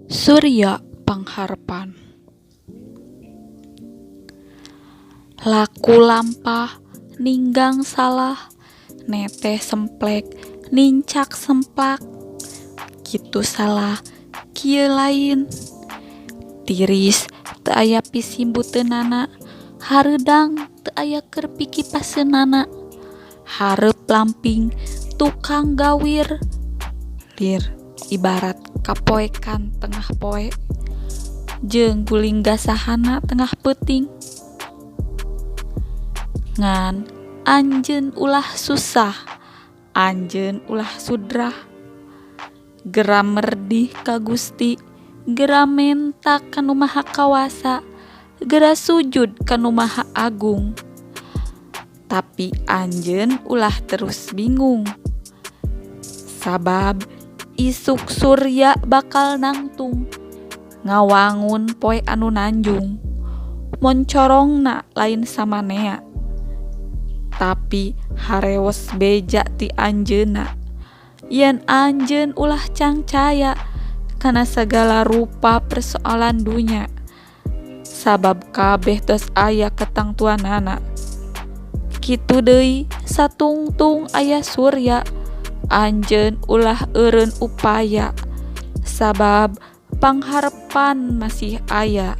Surya Pangharapan. Laku lampah ninggang salah, neteh semplek nincak semplak, kitu salah kieu lain. Tiris teu aya pisimbuteunana, hareudang teu aya keur pikipaseunana, hareup lamping tukang gawir. Lir ibarat kapoekan tengah poe, jeung guling gasahana tengah peuting. Ngan anjeun ulah susah, anjeun ulah sudrah, geura merdih ka Gusti, geura menta ka Nu Maha Kawasa, geura sujud ka Nu Maha Agung. Tapi anjeun ulah terus bingung, sabab isuk surya bakal nangtung, ngawangun poe anu nanjung. Moncorongna lain samanea, tapi harewos beja ti anjeunna. Yen anjeun ulah cangcaya kana sagala rupa persoalan dunya, sabab kabeh tos aya katangtuanana. Kitu deui satungtung aya surya, anjeun ulah eureun upaya, sabab pangharepan masih aya.